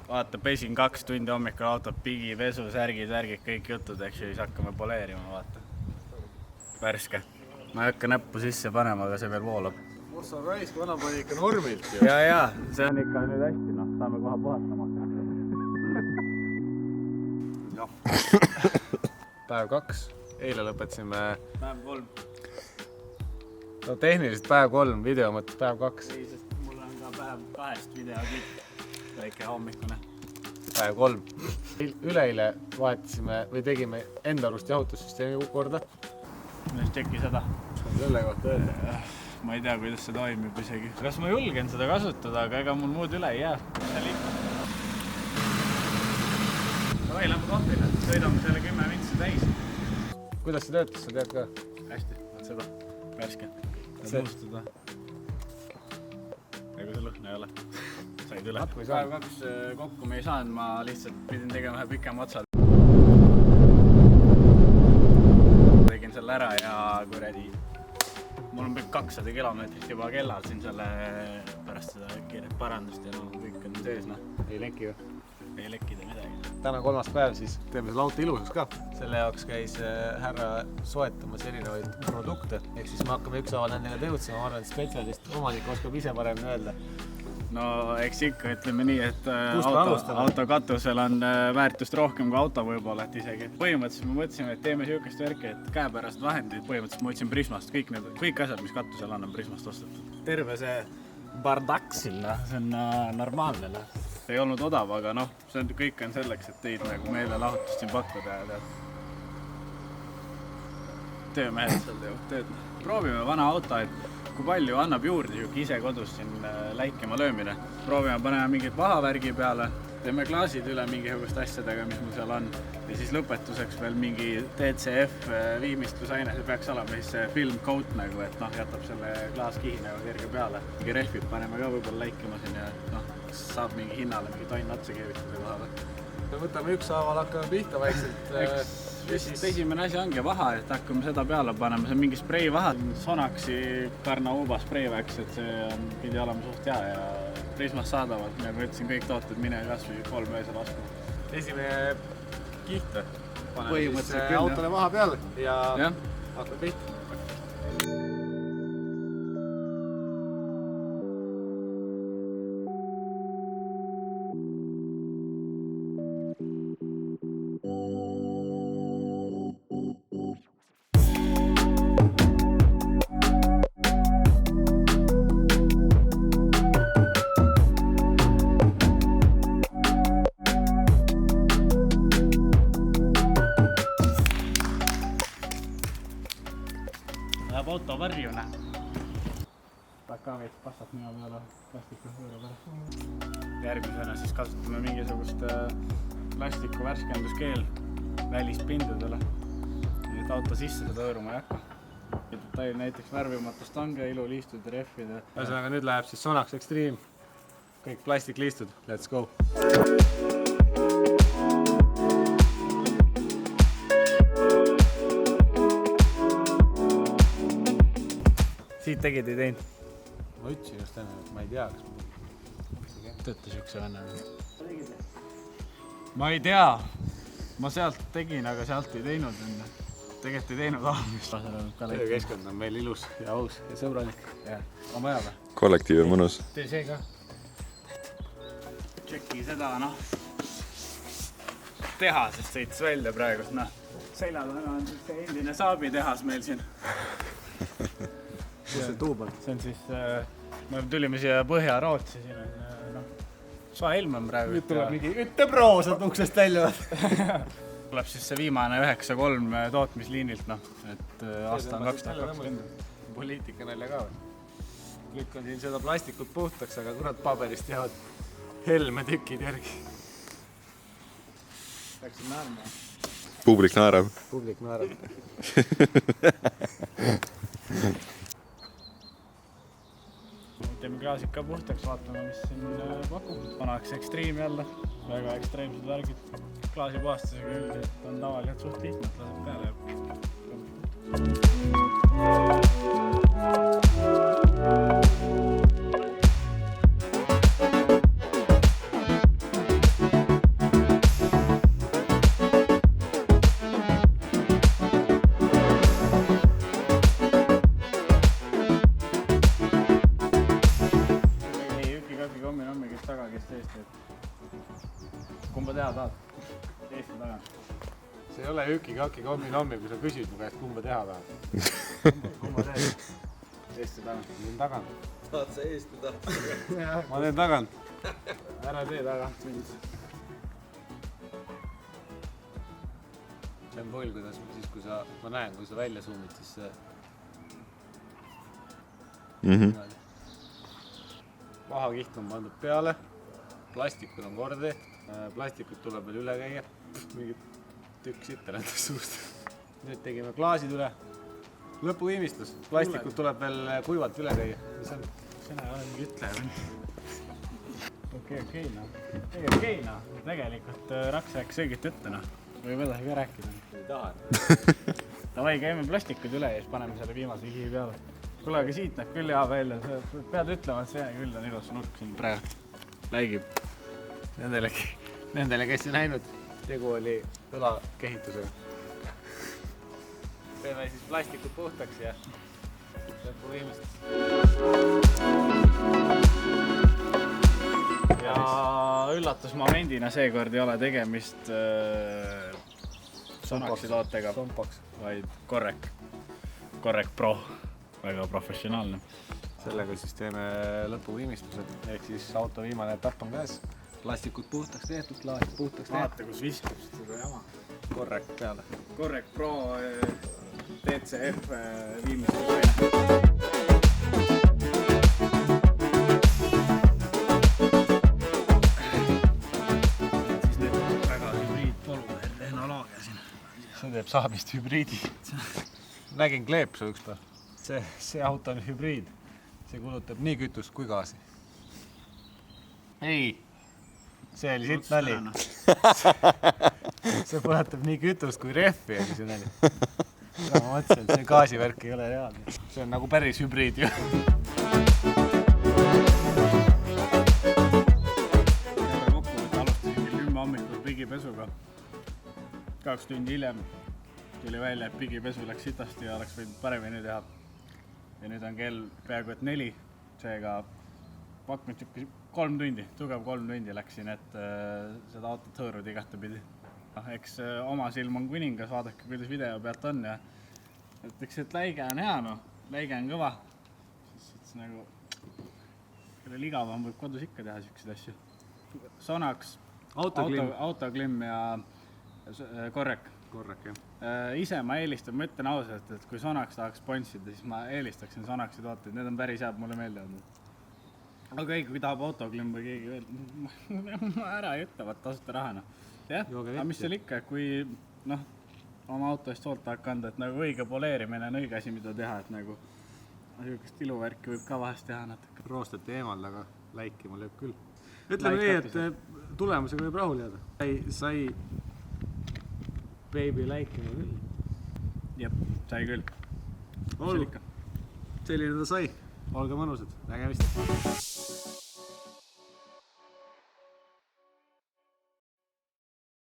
vaata, pesin 2 tundi hommikul autot, pigi, vesu, särgid, kõik jutud, eks ju, siis hakkame poleerima, vaata. Värske. Ma ei hakka näppu sisse panema, aga see veel voolab. Ossa raisk, vana pani ikka normilt ju. Ja, see on ikka nüüd hästi, noh, saame kohe puhastama. Päev 2. Eile lõpetasime... Päev 3. No tehniliselt päev 3, video mõttes päev 2. Ei, sest mul on ka päev 2 videoklipp. Väike hommikune. Päev 3. Üleile vahetasime või tegime enda arust jahutussüsteemi korda. Mis teki seda? Selle kohta öelda. Ma ei tea, kuidas see toimib isegi. Kas ma julgen seda kasutada, aga ega mul muud üle ei jää. Seal ikka. Davai, lähme kohvile. Sõidame selle 10 vintsi täis. Kuidas see töötas, sa tead ka? Hästi, vaat seda. Värske. See- Muustada. Ega see lõhna ei ole. Said üle. Natuke ei saanud. Päev 2 kokku me ei saanud, ma lihtsalt pidin tegema ühe pikema otsa. Tegin selle ära ja kuradi. Mul on 200 kilomeetrit juba kellal siin selle pärast seda kiiret parandust ja no kõik on sees, noh. Ei leki ju. Ei lekkida midagi. Täna 3. päev siis teeme selle auto ilusaks ka. Selle jaoks käis härra soetamas erinevaid produkte. Ehk siis me hakkame ükshaaval nendega tegutsema. Ma arvan, et spetsialist omanik oskab ise paremini öelda. No eks ikka ütleme nii, et Kust me alustame? auto katusel on väärtust rohkem kui auto võib-olla, et isegi. Põhimõtteliselt me mõtlesime, et teeme siukest värki, et käepärast vahendid, põhimõtteliselt ma võtsin Prismast, kõik asjad, mis katusel on Prismast ostetud. Terve see bardaksil, see on normaalne. See ei olnud odav, aga noh, see on, kõik on selleks, et teid nagu meelelahutust siin pakkuda ja tead. Töömehed seal teevad tööd. Proovime vana auto, et kui palju annab juurde ise kodus siin läikima löömine. Proovime panema mingit vahavärgi peale, teeme klaasid üle mingisugust asjadega, mis mul seal on. Ja siis lõpetuseks veel mingi DCF viimistlusaine, see peaks olema siis see film coat nagu, et noh, jätab selle klaaskihi nagu kerge peale. Mingi rehvid paneme ka võib-olla läikima siin ja noh, saab mingi hinnale mingi tonn otsa keevitada kohale. Me võtame ükshaaval, hakkame pihta vaikselt. Esimene asi ongi vaha, et hakkame seda peale panema, see on mingi sprei vaha. Sonaxi Carnauba spreiväks, et see pidi olema suht hea ja Prismas saadavad, nagu ütlesin, kõik tooted mine kas või 3 öösel laskuma. Esimene kiht. Paneme Põhimõtteliselt siis küll, autole maha peale ja Jah. hakkame pihta. Läheb auto varjuna. Ka veits passat minu peale plastiku võõra pärast. Järgmisena siis kasutame mingisugust plastiku värskenduskeel välispindudele. Nii et auto sisse seda hõõruma ei hakka. Detail näiteks värvimata stange, iluliistud, rehvide. Ühesõnaga nüüd läheb siis Sonax Extreme. Kõik plastikliistud. Let's go! Siit tegid ei teinud? Ma ütlesin just enne, et ma ei tea, kas ma Tööta siukse vennaga. Ma ei tea. Ma sealt tegin, aga sealt ei teinud enne. Tegelikult ei teinud ahmist. töökeskkond on meil ilus ja aus ja sõbralik. Jah, on vaja või? Kollektiiv on mõnus. Tee see ka. Tšeki seda, noh. Tehasest sõitis välja praegu, noh. Seljad on see endine Saabi tehas meil siin. Kus see tuub on? See on siis, me tulime siia Põhja-Rootsi, siin on, noh, soe ilm on praegu. Nüüd tuleb mingi, ütle proo sealt uksest välja. Tuleb siis see viimane 9.3 tootmisliinilt, noh, et aasta on 2020. Poliitika nalja ka või? Lükkan siin seda plastikut puhtaks, aga kurat paberist jäävad helmetükid järgi. Läksid naerma. Publik naerab. Publik naerab. Teeme klaasid ka puhtaks, vaatame, mis siin pakub. Sonax Extreme jälle, väga ekstreemsed värgid. Klaasi puhastusega üldiselt on tavaliselt suht lihtne, et laseb peale. kumba teha tahad? Eesti tagant. see ei ole üki-kaki kommi-nommi, kui sa küsid mu käest, kumba teha tahad. Kumba teed? Eesti tagant. Teen tagant. Tahad sa Eesti tahad? Ma teen tagant. Ära tee tagant mind. See on pull, kuidas siis, kui ma näen, kui sa välja zoomid, siis see... Vahakiht on pandud peale, plastikud on korda tehtud, plastikud tuleb veel üle käia, mingid tükk sitta lendas suust. Nüüd tegime klaasid üle, lõpuviimistlus, plastikud tuleb veel kuivalt üle käia. Mis on? Sina ei ole mingi ütleja või? Okei, noh. Tegelikult Raks rääkis õigelt ette, noh. Võib edasi ka rääkida. Ei taha. Davai, käime plastikud üle ja siis paneme selle viimase kihi peale. Kuule, aga siit näeb küll hea välja. Pead ütlema, et see küll on ilus nurk siin praegu. Läigib. Nendele, kes ei näinud, tegu oli õlakehitusega. Teeme siis plastikud puhtaks ja lõpu viimist. Ja üllatusmomendina seekord ei ole tegemist Sonaxi tootega, vaid Correc Pro. Väga professionaalne. Sellega siis teeme lõpuviimistlused, ehk siis auto viimane etapp on käes. Plastikud puhtaks tehtud, klaasid puhtaks tehtud. Vaata, kus viskab seda jama. Correc peale. Correc Pro DCF viimase siis teeb väga hübriidpolümeeri tehnoloogia siin. See teeb saamist hübriidi. Nägin kleepsu ükspäev. See auto on hübriid. See kulutab nii kütust kui gaasi. Ei, see oli siit nali. See põletab nii kütust kui rehvi, oli see nali. Ma mõtlesin, et see gaasivärk ei ole reaalne. See on nagu päris hübriid ju. Kokkuvõtte alustasin kell 10 hommikul pigipesuga. 2 tundi hiljem tuli välja, et pigipesu läks sitasti ja oleks võinud paremini teha. Ja nüüd on kell peaaegu et 4, seega pakkunud 3 tundi, tugev 3 tundi läksin, et seda autot hõõrud igatepidi. Eks oma silm on kuningas, vaadake, kuidas video pealt on ja eks et läige on hea, no, läige on kõva. Siis nagu, kellel igavam võib kodus ikka teha siukseid asju. Sonax, Autoklimm ja Correc. Correc, jah. Ise ma eelistan, ma ütlen ausalt, et kui Sonax tahaks sponsida, siis ma eelistaksin Sonaxi tooteid, need on päris head, mulle meeldivad. Aga kui tahab Autoklimm või keegi veel, ma ära ei ütle, vaat tasuta rahana. Jah, aga mis seal ikka, kui oma auto eest hoolt tahab kanda, et nagu õige poleerimine on õige asi, mida teha, et nagu niisugust iluvärki võib ka vahest teha natuke. Roostati eemal, aga läikima lööb küll. Ütleme nii, et tulemusega võib rahul jääda. Sai baby läikima küll. Jep, sai küll. Selline ta sai. Olge mõnusad. Nägemist.